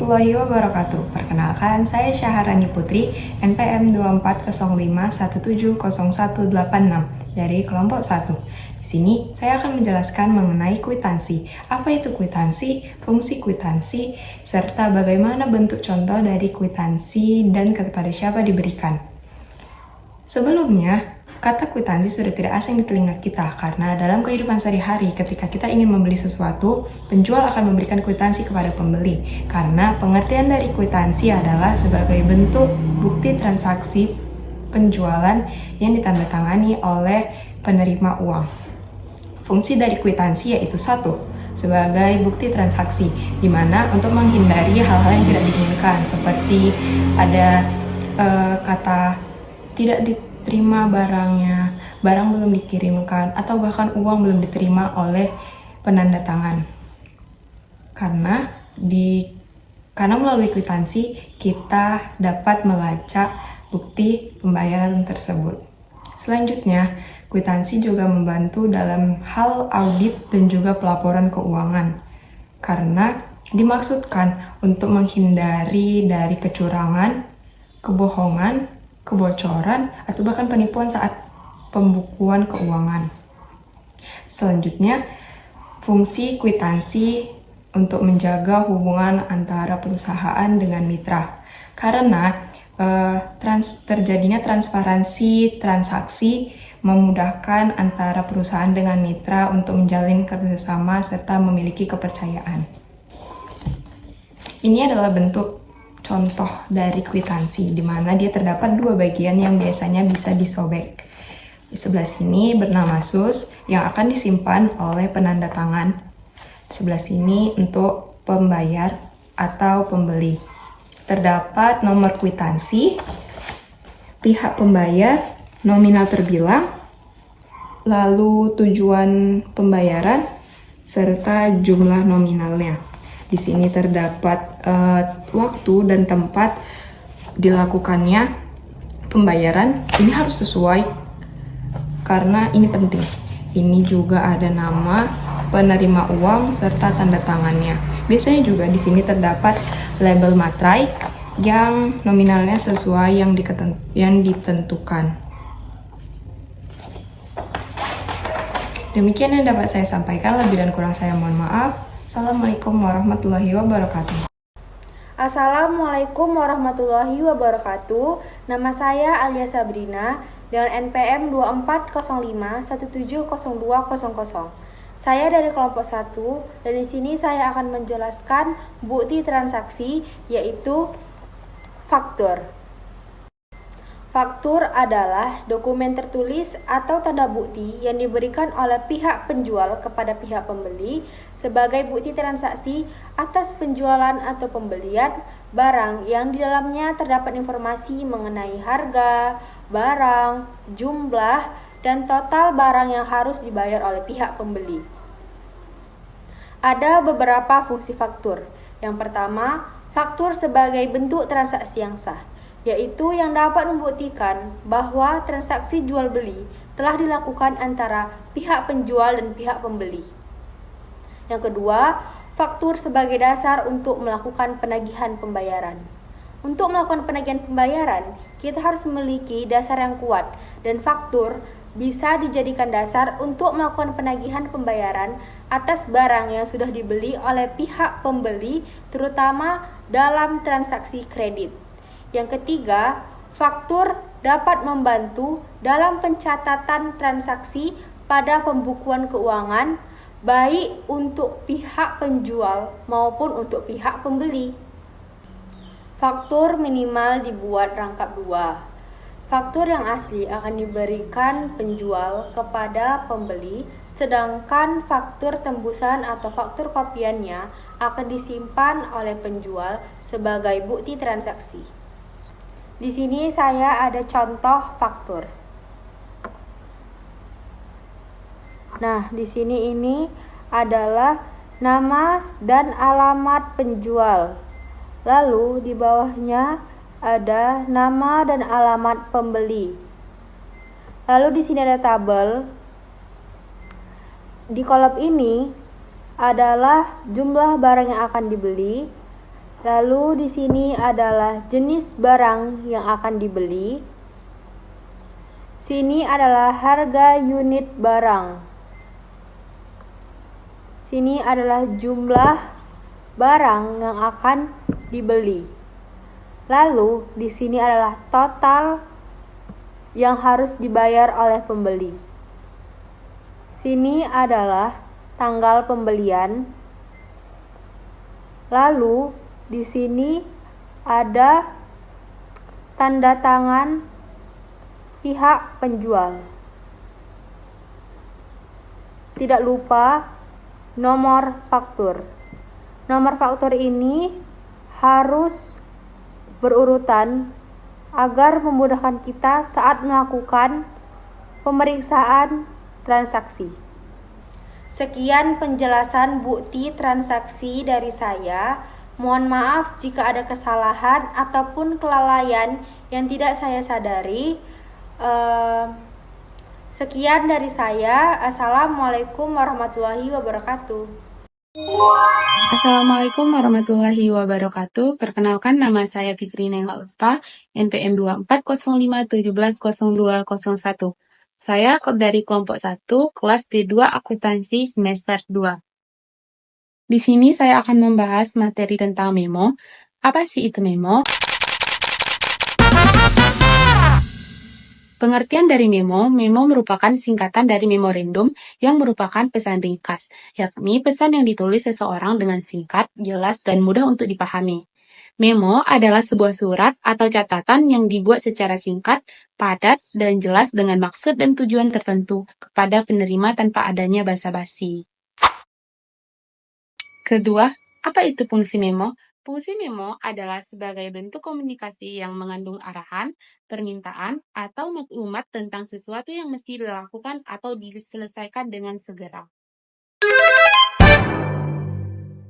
warahmatullahi wabarakatuh. Perkenalkan, saya Syaharani Putri, NPM 2405170186 dari kelompok 1. Di sini, saya akan menjelaskan mengenai kwitansi. Apa itu kwitansi, fungsi kwitansi, serta bagaimana bentuk contoh dari kwitansi dan kepada siapa diberikan. Sebelumnya, kata kwitansi sudah tidak asing di telinga kita karena dalam kehidupan sehari-hari ketika kita ingin membeli sesuatu, penjual akan memberikan kwitansi kepada pembeli. Karena pengertian dari kwitansi adalah sebagai bentuk bukti transaksi penjualan yang ditandatangani oleh penerima uang. Fungsi dari kwitansi yaitu satu, sebagai bukti transaksi, di mana untuk menghindari hal-hal yang tidak diinginkan seperti ada kata tidak diterima barangnya, barang belum dikirimkan, atau bahkan uang belum diterima oleh penanda tangan. Karena melalui kwitansi kita dapat melacak bukti pembayaran tersebut. Selanjutnya, kwitansi juga membantu dalam hal audit dan juga pelaporan keuangan. Karena dimaksudkan untuk menghindari dari kecurangan, kebohongan, kebocoran, atau bahkan penipuan saat pembukuan keuangan. Selanjutnya, fungsi kwitansi untuk menjaga hubungan antara perusahaan dengan mitra. Karena terjadinya transparansi transaksi memudahkan antara perusahaan dengan mitra untuk menjalin kerjasama serta memiliki kepercayaan. Ini adalah bentuk contoh dari kwitansi, di mana dia terdapat dua bagian yang biasanya bisa disobek. Di sebelah sini bernama sus yang akan disimpan oleh penanda tangan. Di sebelah sini untuk pembayar atau pembeli. Terdapat nomor kwitansi, pihak pembayar, nominal terbilang, lalu tujuan pembayaran, serta jumlah nominalnya. Di sini terdapat waktu dan tempat dilakukannya pembayaran. Ini harus sesuai karena ini penting. Ini juga ada nama penerima uang serta tanda tangannya. Biasanya juga di sini terdapat label materai yang nominalnya sesuai yang ditentukan. Demikian yang dapat saya sampaikan, lebih dan kurang saya mohon maaf. Assalamualaikum warahmatullahi wabarakatuh. Assalamualaikum warahmatullahi wabarakatuh. Nama saya Alia Sabrina dengan NPM 2405170200. Saya dari kelompok 1 dan di sini saya akan menjelaskan bukti transaksi yaitu faktur. Faktur adalah dokumen tertulis atau tanda bukti yang diberikan oleh pihak penjual kepada pihak pembeli sebagai bukti transaksi atas penjualan atau pembelian barang yang di dalamnya terdapat informasi mengenai harga, barang, jumlah, dan total barang yang harus dibayar oleh pihak pembeli. Ada beberapa fungsi faktur. Yang pertama, faktur sebagai bentuk transaksi yang sah, yaitu yang dapat membuktikan bahwa transaksi jual beli telah dilakukan antara pihak penjual dan pihak pembeli. Yang kedua, faktur sebagai dasar untuk melakukan penagihan pembayaran. Untuk melakukan penagihan pembayaran, kita harus memiliki dasar yang kuat dan faktur bisa dijadikan dasar untuk melakukan penagihan pembayaran atas barang yang sudah dibeli oleh pihak pembeli, terutama dalam transaksi kredit. Yang ketiga, faktur dapat membantu dalam pencatatan transaksi pada pembukuan keuangan, baik untuk pihak penjual maupun untuk pihak pembeli. Faktur minimal dibuat rangkap 2. Faktur yang asli akan diberikan penjual kepada pembeli, sedangkan faktur tembusan atau faktur kopiannya akan disimpan oleh penjual sebagai bukti transaksi. Di sini saya ada contoh faktur. Nah, di sini ini adalah nama dan alamat penjual. Lalu di bawahnya ada nama dan alamat pembeli. Lalu di sini ada tabel. Di kolom ini adalah jumlah barang yang akan dibeli, Lalu di sini adalah jenis barang yang akan dibeli. Sini adalah harga unit barang. Sini adalah jumlah barang yang akan dibeli. Lalu di sini adalah total yang harus dibayar oleh pembeli. Sini adalah tanggal pembelian. Lalu di sini ada tanda tangan pihak penjual. Tidak lupa nomor faktur. Nomor faktur ini harus berurutan agar memudahkan kita saat melakukan pemeriksaan transaksi. Sekian penjelasan bukti transaksi dari saya. Mohon maaf jika ada kesalahan ataupun kelalaian yang tidak saya sadari. Sekian dari saya. Assalamualaikum warahmatullahi wabarakatuh. Assalamualaikum warahmatullahi wabarakatuh. Perkenalkan, nama saya Fikri Nengla Uspa, NPM 2405170201. Saya dari kelompok 1, kelas D2 Akuntansi semester 2. Di sini saya akan membahas materi tentang memo. Apa sih itu memo? Pengertian dari memo merupakan singkatan dari memorandum yang merupakan pesan ringkas, yakni pesan yang ditulis seseorang dengan singkat, jelas, dan mudah untuk dipahami. Memo adalah sebuah surat atau catatan yang dibuat secara singkat, padat, dan jelas dengan maksud dan tujuan tertentu kepada penerima tanpa adanya basa-basi. Kedua, apa itu fungsi memo? Fungsi memo adalah sebagai bentuk komunikasi yang mengandung arahan, permintaan, atau maklumat tentang sesuatu yang mesti dilakukan atau diselesaikan dengan segera.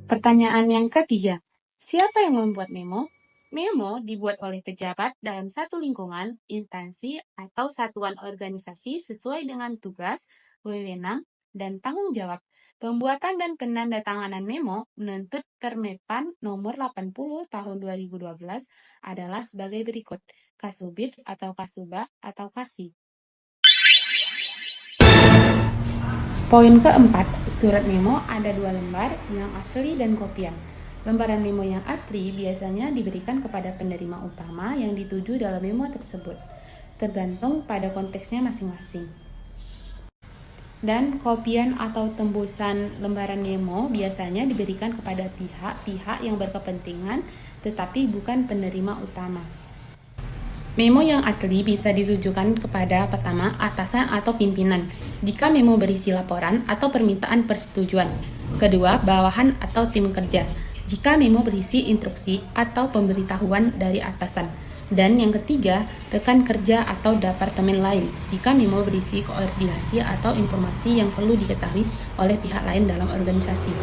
Pertanyaan yang ketiga, siapa yang membuat memo? Memo dibuat oleh pejabat dalam satu lingkungan, instansi, atau satuan organisasi sesuai dengan tugas, wewenang, dan tanggung jawab. Pembuatan dan penandatanganan memo menuntut Permepan nomor 80 tahun 2012 adalah sebagai berikut: Kasubit atau Kasuba atau Kasi. Poin keempat, surat memo ada 2 lembar, yang asli dan kopian. Lembaran memo yang asli biasanya diberikan kepada penerima utama yang dituju dalam memo tersebut, tergantung pada konteksnya masing-masing. Dan kopian atau tembusan lembaran memo biasanya diberikan kepada pihak-pihak yang berkepentingan tetapi bukan penerima utama. Memo yang asli bisa ditujukan kepada pertama, atasan atau pimpinan jika memo berisi laporan atau permintaan persetujuan. Kedua, bawahan atau tim kerja jika memo berisi instruksi atau pemberitahuan dari atasan. Dan yang ketiga, rekan kerja atau departemen lain jika memo berisi koordinasi atau informasi yang perlu diketahui oleh pihak lain dalam organisasi.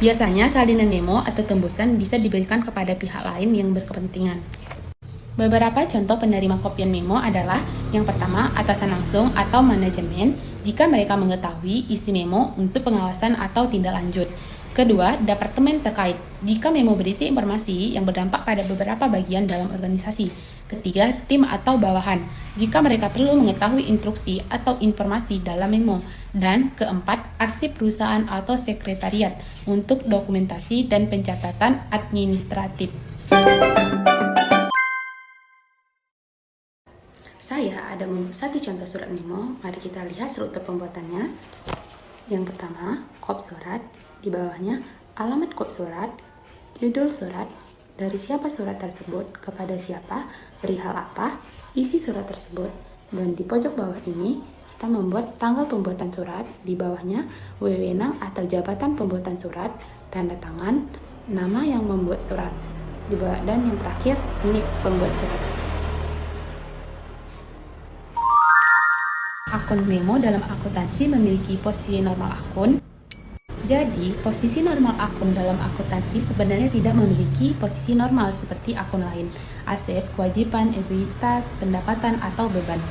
Biasanya salinan memo atau tembusan bisa diberikan kepada pihak lain yang berkepentingan. Beberapa contoh penerima kopian memo adalah yang pertama, atasan langsung atau manajemen jika mereka mengetahui isi memo untuk pengawasan atau tindak lanjut. Kedua, departemen terkait jika memo berisi informasi yang berdampak pada beberapa bagian dalam organisasi. Ketiga, tim atau bawahan jika mereka perlu mengetahui instruksi atau informasi dalam memo. Dan keempat, arsip perusahaan atau sekretariat untuk dokumentasi dan pencatatan administratif. Saya ada membuat satu contoh surat memo. Mari kita lihat struktur pembuatannya. Yang pertama, kop surat. Di bawahnya, alamat kop surat, judul surat, dari siapa surat tersebut, kepada siapa, perihal apa, isi surat tersebut. Dan di pojok bawah ini, kita membuat tanggal pembuatan surat. Di bawahnya, wewenang atau jabatan pembuatan surat, tanda tangan, nama yang membuat surat. Di bawah, dan yang terakhir, nik pembuat surat. Akun memo dalam akuntansi memiliki posisi normal akun. Jadi, posisi normal akun dalam akuntansi sebenarnya tidak memiliki posisi normal seperti akun lain, aset, kewajiban, ekuitas, pendapatan, atau beban.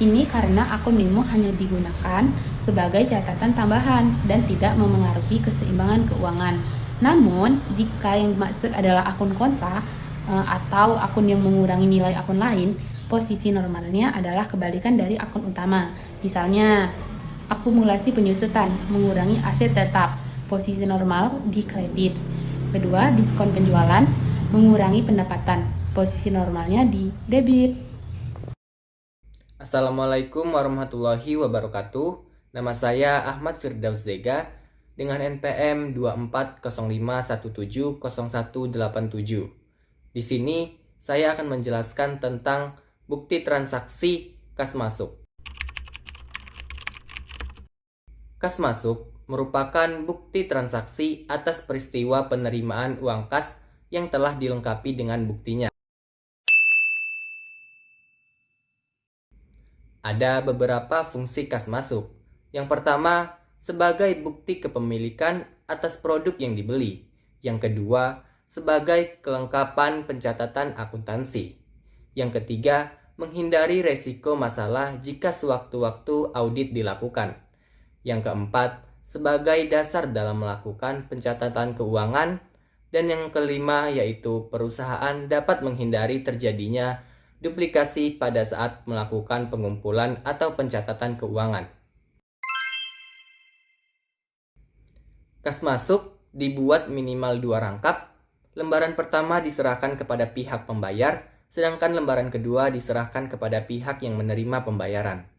Ini karena akun memo hanya digunakan sebagai catatan tambahan dan tidak memengaruhi keseimbangan keuangan. Namun, jika yang dimaksud adalah akun kontra atau akun yang mengurangi nilai akun lain, posisi normalnya adalah kebalikan dari akun utama. Misalnya, akumulasi penyusutan mengurangi aset tetap, posisi normal di kredit. Kedua, diskon penjualan mengurangi pendapatan, posisi normalnya di debit. Assalamualaikum warahmatullahi wabarakatuh. Nama saya Ahmad Firdaus Zega dengan NPM 2405170187. Di sini saya akan menjelaskan tentang bukti transaksi kas masuk. Kas masuk merupakan bukti transaksi atas peristiwa penerimaan uang kas yang telah dilengkapi dengan buktinya. Ada beberapa fungsi kas masuk. Yang pertama, sebagai bukti kepemilikan atas produk yang dibeli. Yang kedua, sebagai kelengkapan pencatatan akuntansi. Yang ketiga, menghindari resiko masalah jika sewaktu-waktu audit dilakukan. Yang keempat, sebagai dasar dalam melakukan pencatatan keuangan. Dan yang kelima, yaitu perusahaan dapat menghindari terjadinya duplikasi pada saat melakukan pengumpulan atau pencatatan keuangan. Kas masuk dibuat minimal 2 rangkap. Lembaran pertama diserahkan kepada pihak pembayar, sedangkan lembaran kedua diserahkan kepada pihak yang menerima pembayaran.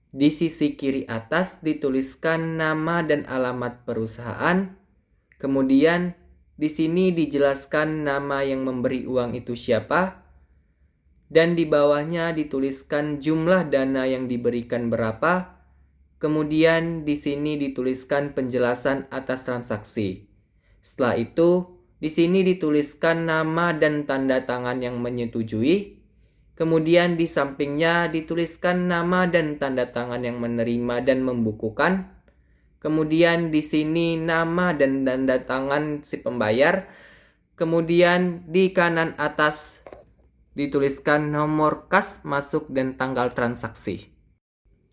Di sisi kiri atas dituliskan nama dan alamat perusahaan. Kemudian di sini dijelaskan nama yang memberi uang itu siapa. Dan di bawahnya dituliskan jumlah dana yang diberikan berapa. Kemudian di sini dituliskan penjelasan atas transaksi. Setelah itu, di sini dituliskan nama dan tanda tangan yang menyetujui. Kemudian di sampingnya dituliskan nama dan tanda tangan yang menerima dan membukukan. Kemudian di sini nama dan tanda tangan si pembayar. Kemudian di kanan atas dituliskan nomor kas masuk dan tanggal transaksi.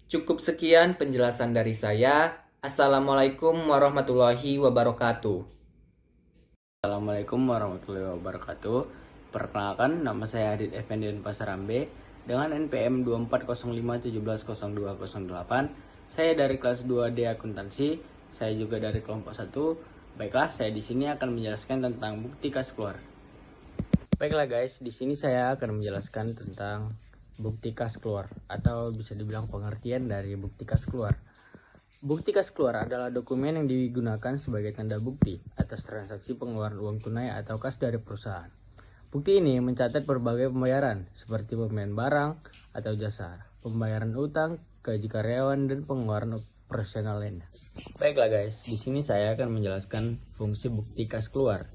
Cukup sekian penjelasan dari saya. Assalamualaikum warahmatullahi wabarakatuh. Assalamualaikum warahmatullahi wabarakatuh. Perkenalkan, nama saya Adit Effendian Pasarambe dengan NPM 2405170208. Saya dari kelas 2D akuntansi. Saya juga dari kelompok 1. Baiklah, saya di sini akan menjelaskan tentang bukti kas keluar. Baiklah guys, di sini saya akan menjelaskan tentang bukti kas keluar atau bisa dibilang pengertian dari bukti kas keluar. Bukti kas keluar adalah dokumen yang digunakan sebagai tanda bukti atas transaksi pengeluaran uang tunai atau kas dari perusahaan. Bukti ini mencatat berbagai pembayaran seperti pembelian barang atau jasa, pembayaran utang, gaji karyawan, dan pengeluaran operasional lainnya. Baiklah guys, di sini saya akan menjelaskan fungsi bukti kas keluar.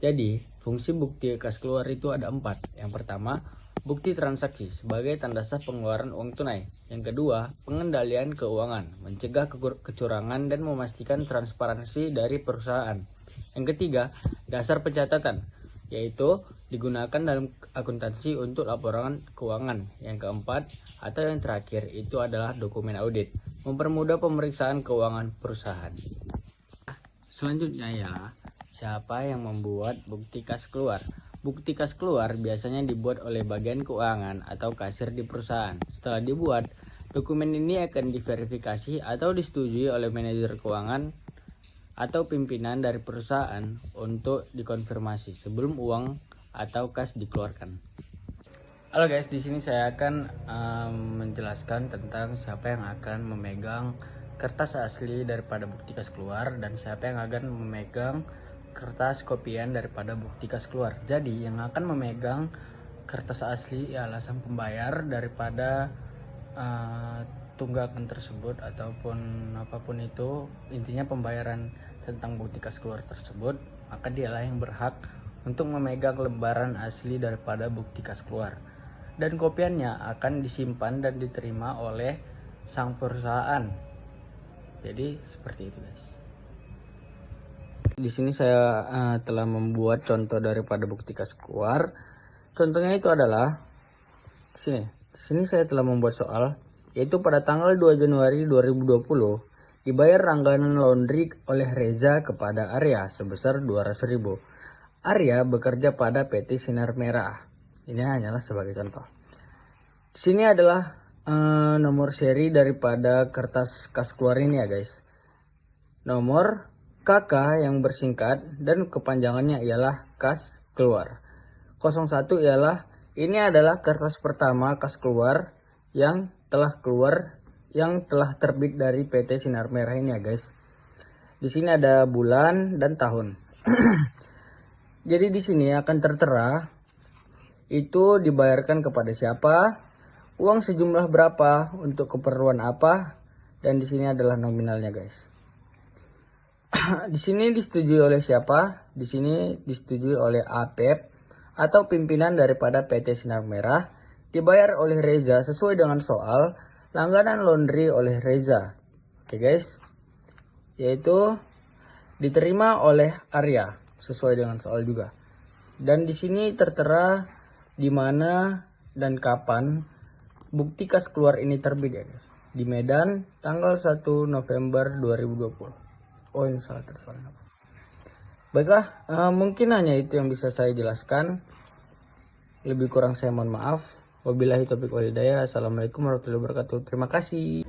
Jadi, fungsi bukti kas keluar itu ada 4. Yang pertama, bukti transaksi sebagai tanda sah pengeluaran uang tunai. Yang kedua, pengendalian keuangan, mencegah kecurangan dan memastikan transparansi dari perusahaan. Yang ketiga, dasar pencatatan, yaitu digunakan dalam akuntansi untuk laporan keuangan. Yang keempat atau yang terakhir itu adalah dokumen audit, mempermudah pemeriksaan keuangan perusahaan. Selanjutnya ialah siapa yang membuat bukti kas keluar. Bukti kas keluar biasanya dibuat oleh bagian keuangan atau kasir di perusahaan. Setelah dibuat, dokumen ini akan diverifikasi atau disetujui oleh manajer keuangan atau pimpinan dari perusahaan untuk dikonfirmasi sebelum uang atau kas dikeluarkan. Halo guys, di sini saya akan menjelaskan tentang siapa yang akan memegang kertas asli daripada bukti kas keluar dan siapa yang akan memegang kertas kopian daripada bukti kas keluar. Jadi yang akan memegang kertas asli ialah sang pembayar daripada tunggakan tersebut ataupun apapun itu, intinya pembayaran tentang bukti kas keluar tersebut, maka dialah yang berhak untuk memegang lembaran asli daripada bukti kas keluar. Dan kopiannya akan disimpan dan diterima oleh sang perusahaan. Jadi seperti itu guys. Di sini saya telah membuat contoh daripada bukti kas keluar. Contohnya itu adalah di sini saya telah membuat soal, yaitu pada tanggal 2 Januari 2020 dibayar langganan laundry oleh Reza kepada Arya sebesar 200.000. Arya bekerja pada PT Sinar Merah. Ini hanyalah sebagai contoh. Di sini adalah nomor seri daripada kertas kas keluar ini ya guys. Nomor KK yang bersingkat dan kepanjangannya ialah kas keluar. 01 ialah ini adalah kertas pertama kas keluar yang telah terbit dari PT Sinar Merah ini ya guys. Di sini ada bulan dan tahun. Jadi di sini akan tertera itu dibayarkan kepada siapa, uang sejumlah berapa, untuk keperluan apa, dan di sini adalah nominalnya guys. Di sini disetujui oleh siapa? Di sini disetujui oleh APEP atau pimpinan daripada PT Sinar Merah, dibayar oleh Reza sesuai dengan soal langganan laundry oleh Reza. Oke guys. Yaitu diterima oleh Arya sesuai dengan soal juga. Dan di sini tertera di mana dan kapan bukti kas keluar ini terbit ya guys. Di Medan tanggal 1 November 2020. Oh ini salah tersoalnya. Baiklah, mungkin hanya itu yang bisa saya jelaskan. Lebih kurang saya mohon maaf. Wabillahi taufiq wal hidayah. Assalamualaikum warahmatullahi wabarakatuh. Terima kasih.